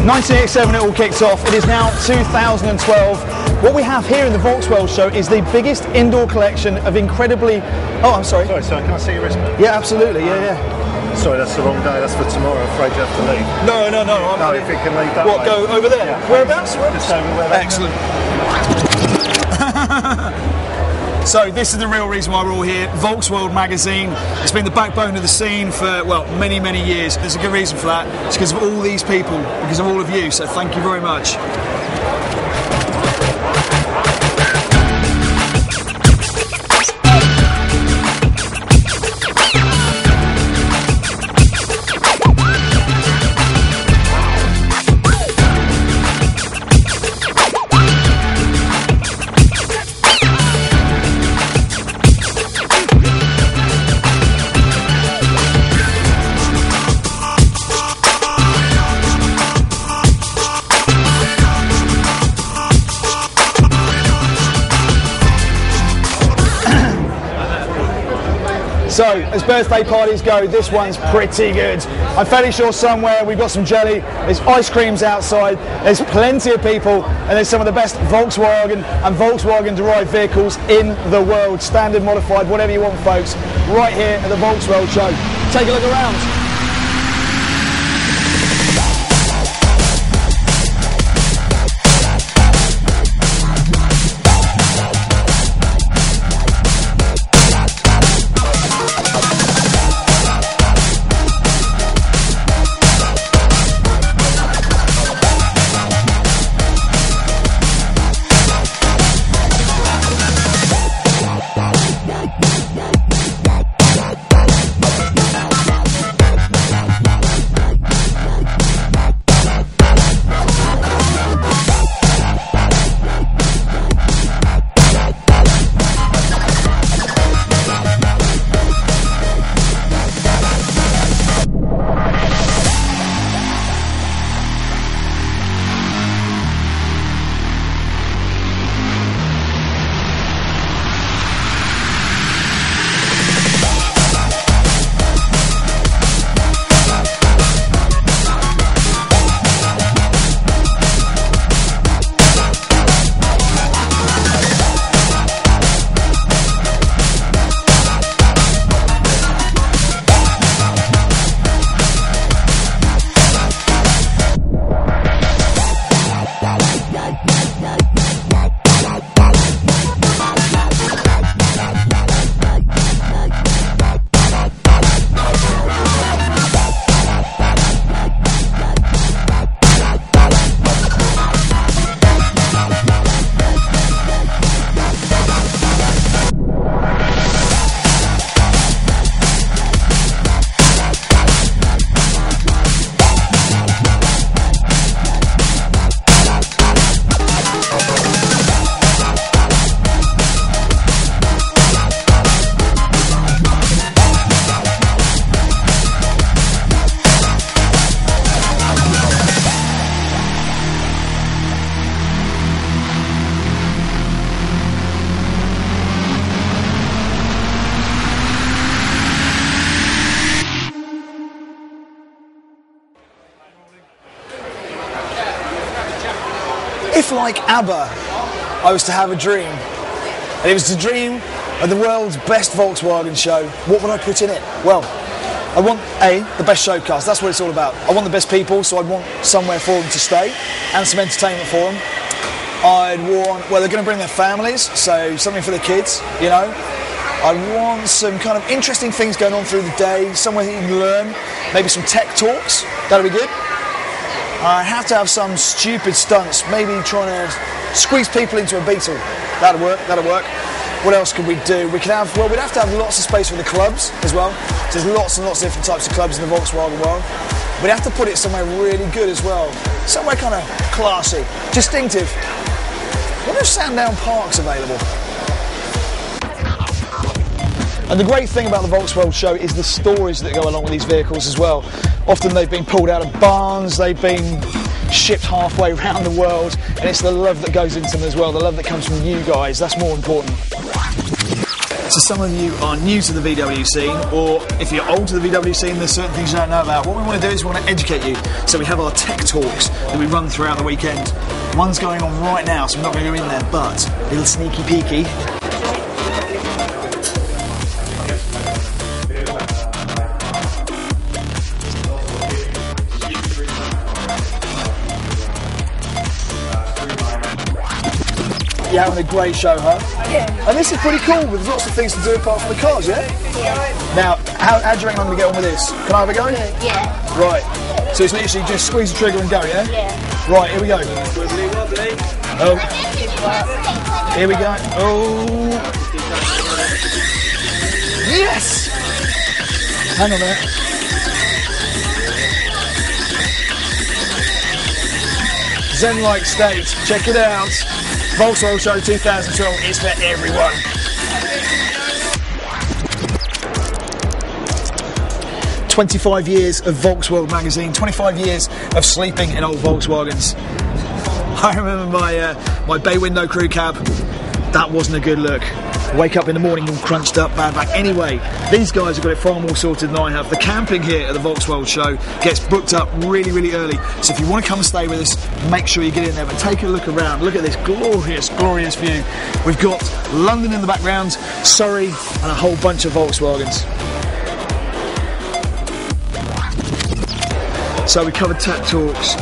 1987 it all kicked off. It is now 2012. What we have here in the Volks World show is the biggest indoor collection of incredibly... Oh, I'm sorry. Sorry, can I see your wristband? Yeah, absolutely, yeah. Sorry, that's the wrong day, that's for tomorrow. I'm afraid you have to leave. No. No, if you can leave that What, way. go over there? Yeah. Whereabouts? Just over where that Excellent. So this is the real reason why we're all here. Volks World magazine. It's been the backbone of the scene for, well, many, many years. There's a good reason for that. It's because of all these people, because of all of you. So thank you very much. So, as birthday parties go, this one's pretty good. I'm fairly sure somewhere we've got some jelly, there's ice creams outside, there's plenty of people, and there's some of the best Volkswagen and Volkswagen-derived vehicles in the world. Standard, modified, whatever you want, folks, right here at the Volks World show. Take a look around. If, like ABBA, I was to have a dream, and it was to dream of the world's best Volkswagen show, what would I put in it? Well, I want, the best showcast, that's what it's all about. I want the best people, so I'd want somewhere for them to stay, and some entertainment for them. I'd want, well, they're going to bring their families, so something for the kids, you know. I want some kind of interesting things going on through the day, somewhere that you can learn, maybe some tech talks, that'll be good. I have to have some stupid stunts, maybe trying to squeeze people into a Beetle. That'll work. What else could we do? We could have, well, we'd have to have lots of space for the clubs as well. There's lots and lots of different types of clubs in the Volkswagen world. We'd have to put it somewhere really good as well. Somewhere kind of classy, distinctive. What are Sandown Parks available? And the great thing about the Volks World show is the stories that go along with these vehicles as well. Often they've been pulled out of barns, they've been shipped halfway around the world, and it's the love that goes into them as well, the love that comes from you guys, that's more important. So some of you are new to the VW scene, or if you're old to the VW scene, there's certain things you don't know about. What we want to do is we want to educate you. So we have our tech talks that we run throughout the weekend. One's going on right now, so we're not going to go in there, but a little sneaky peeky. You're having a great show, huh? Yeah. And this is pretty cool, with lots of things to do apart from the cars, yeah? Yeah. Now, how do you reckon I'm going to get on with this? Can I have a go? Yeah. Right. So it's literally just squeeze the trigger and go, yeah? Yeah. Right, here we go. Oh. Here we go. Oh. Yes! Hang on there. Zen-like state. Check it out. Volks World Show 2012 is for everyone. "25 years of Volks World magazine, 25 years of sleeping in old Volkswagens. I remember my bay window crew cab. That wasn't a good look. Wake up in the morning all crunched up, bad back. Anyway, these guys have got it far more sorted than I have. The camping here at the Volks World Show gets booked up really, really early. So if you want to come and stay with us, make sure you get in there. But take a look around. Look at this glorious, glorious view. We've got London in the background, Surrey, and a whole bunch of Volkswagens. So we covered tech talks,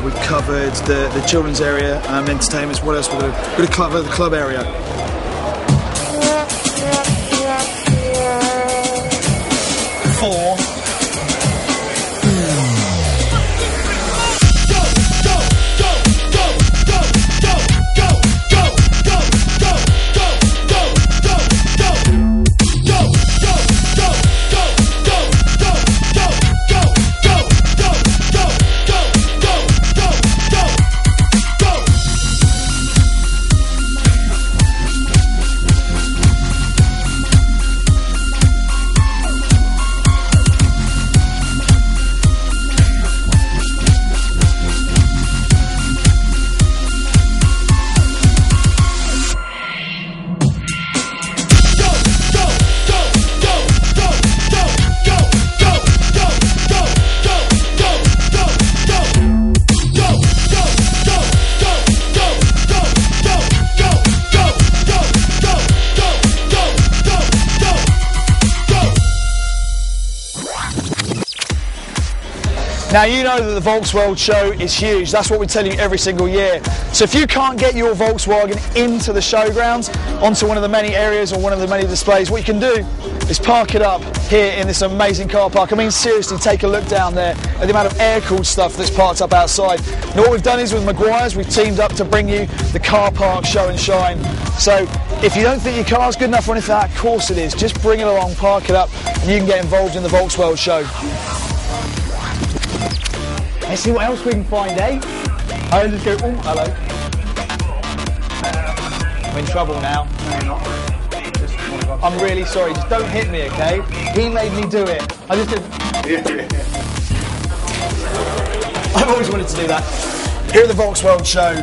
we've covered the children's area, entertainments. What else? We're going to cover the club area. Now you know that the Volks World Show is huge. That's what we tell you every single year. So if you can't get your Volkswagen into the showgrounds, onto one of the many areas or one of the many displays, what you can do is park it up here in this amazing car park. I mean, seriously, take a look down there at the amount of air-cooled stuff that's parked up outside. Now what we've done is with Maguire's, we've teamed up to bring you the car park show and shine. So if you don't think your car's good enough for anything, of course it is. Just bring it along, park it up, and you can get involved in the Volks World Show. Let's see what else we can find, eh? I'll just go, oh, hello. I'm in trouble now. I'm really sorry, just don't hit me, okay? He made me do it. I just did. I've always wanted to do that. Here at the Volks World Show,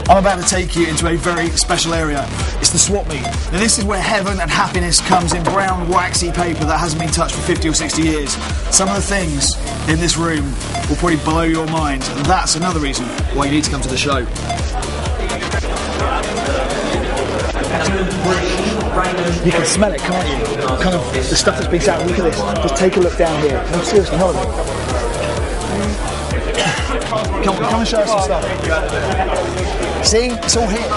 I'm about to take you into a very special area. It's the swap meet. Now this is where heaven and happiness comes in brown, waxy paper that hasn't been touched for 50 or 60 years. Some of the things in this room will probably blow your mind, and that's another reason why you need to come to the show. You can smell it, can't you? Kind of the stuff that's been out. Look at this. Just take a look down here. No, seriously, hold on. Come and show us some stuff. See? It's all here.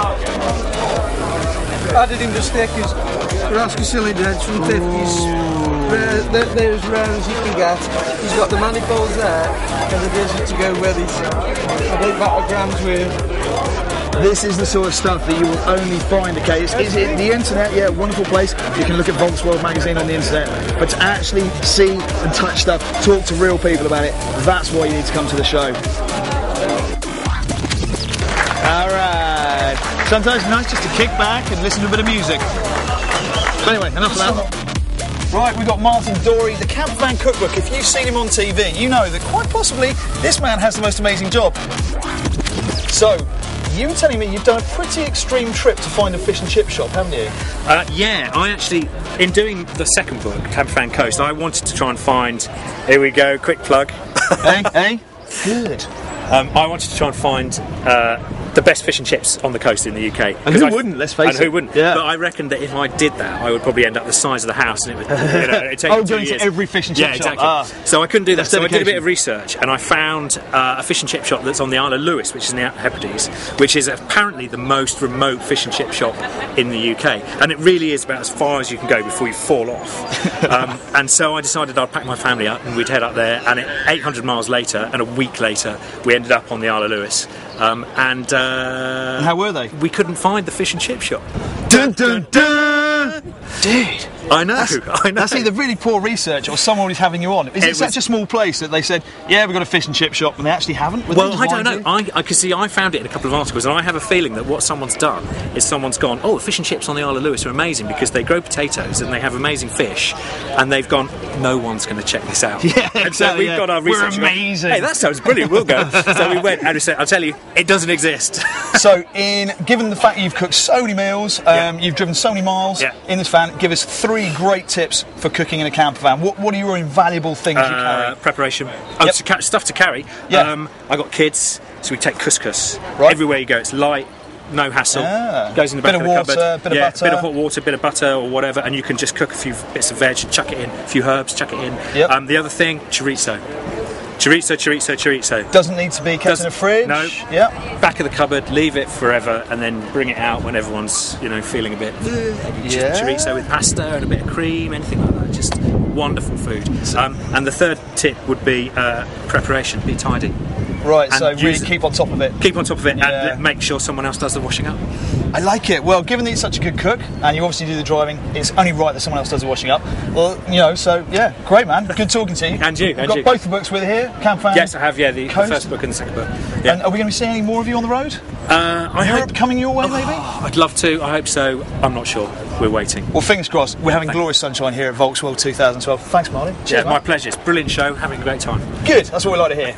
Added in the stickers, Rascal cylinders from 50s. They're as rare as you can get. He's got the manifolds there and the digit to go with it. I think that grams worth. This is the sort of stuff that you will only find, okay? Is it the internet? Yeah, wonderful place. You can look at Volks World magazine on the internet. But to actually see and touch stuff, talk to real people about it, that's why you need to come to the show. Alright. Sometimes it's nice just to kick back and listen to a bit of music. But anyway, enough of that. Right, we've got Martin Dorey, the Camp Van Cookbook. If you've seen him on TV, you know that quite possibly this man has the most amazing job. So, you were telling me you've done a pretty extreme trip to find a fish and chip shop, haven't you? Yeah, I actually, in doing the second book, Campervan Coast, I wanted to try and find, here we go, quick plug. Hey? Good. I wanted to try and find the best fish and chips on the coast in the UK. And who wouldn't, let's face it. And who wouldn't. Yeah. But I reckon that if I did that, I would probably end up the size of the house, and it would it'd take me 2 going years. to every fish and chip shop. Exactly. So I couldn't do that. That's So I did a bit dedication. of research, and I found a fish and chip shop that's on the Isle of Lewis, which is in the Hebrides, which is apparently the most remote fish and chip shop in the UK. And it really is about as far as you can go before you fall off. And so I decided I'd pack my family up and we'd head up there, and 800 miles later, and a week later, we ended up on the Isle of Lewis. And how were they? We couldn't find the fish and chip shop. Dun dun dun! Dude, I know. That's either really poor research or someone is having you on. Is it such a small place that they said, yeah, we've got a fish and chip shop, and they actually haven't? Well, I don't know. I can see I found it in a couple of articles, and I have a feeling that what someone's done is someone's gone, oh, the fish and chips on the Isle of Lewis are amazing because they grow potatoes and they have amazing fish, and they've gone, no one's going to check this out. Yeah, exactly. And so we've got our research. We're amazing. Hey, that sounds brilliant. We'll go. So we went, and we said, I'll tell you, it doesn't exist. So, given the fact you've cooked so many meals, you've driven so many miles in this van, give us 3 great tips for cooking in a camper van. What are your invaluable things you carry? Preparation. Stuff to carry. Yeah. I got kids, so we take couscous. Right. Everywhere you go, it's light, no hassle. Goes in the back of the cupboard. Bit of butter. Bit of hot water, bit of butter or whatever, and you can just cook a few bits of veg, chuck it in, a few herbs, chuck it in. Yep. The other thing, chorizo. Chorizo. Doesn't need to be kept in a fridge. No. Yeah. Back of the cupboard, leave it forever, and then bring it out when everyone's feeling a bit. Chorizo with pasta and a bit of cream, anything like that. Just wonderful food. And the third tip would be preparation. Be tidy. Right. And So really keep on top of it. Keep on top of it, and make sure someone else does the washing up. I like it. Well, given that you're such a good cook and you obviously do the driving, it's only right that someone else does the washing up. Well, so yeah, great man. Good talking to you. And you. We've got both the books with here. Campervan. Yes, I have. Yeah, the first book and the second book. Yeah. And are we going to be seeing any more of you on the road? Europe coming your way, maybe? I'd love to. I hope so. I'm not sure. We're waiting. Well, fingers crossed. We're having glorious sunshine here at Volks World 2012. Thanks, Martin. Cheers, my pleasure. It's a brilliant show. Having a great time. Good. That's what we like to hear.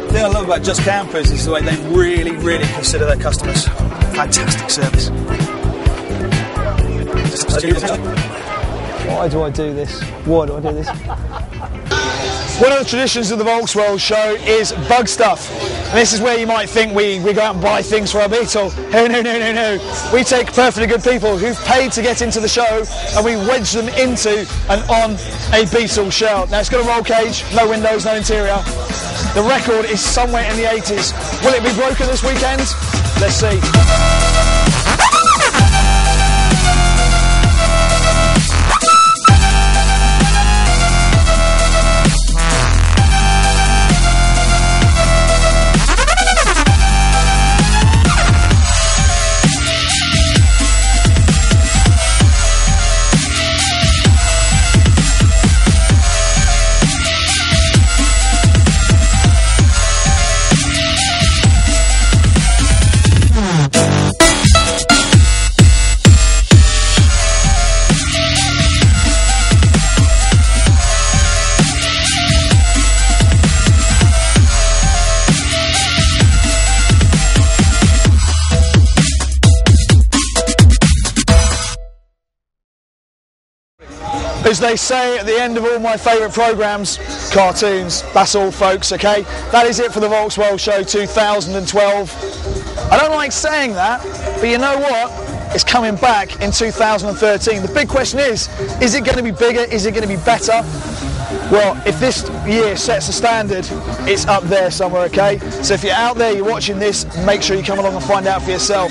The thing I love about Just Campers is the way they really, really consider their customers. Fantastic service. Why do I do this? One of the traditions of the Volks World show is bug stuff. And this is where you might think we go out and buy things for our Beetle. No. We take perfectly good people who've paid to get into the show and we wedge them into and on a Beetle shell. Now it's got a roll cage, no windows, no interior. The record is somewhere in the 80s. Will it be broken this weekend? Let's see. As they say at the end of all my favourite programmes, cartoons, that's all folks, okay? That is it for the Volks World Show 2012. I don't like saying that, but you know what? It's coming back in 2013. The big question is it going to be bigger? Is it going to be better? Well, if this year sets a standard, it's up there somewhere, okay? So if you're out there, you're watching this, make sure you come along and find out for yourself.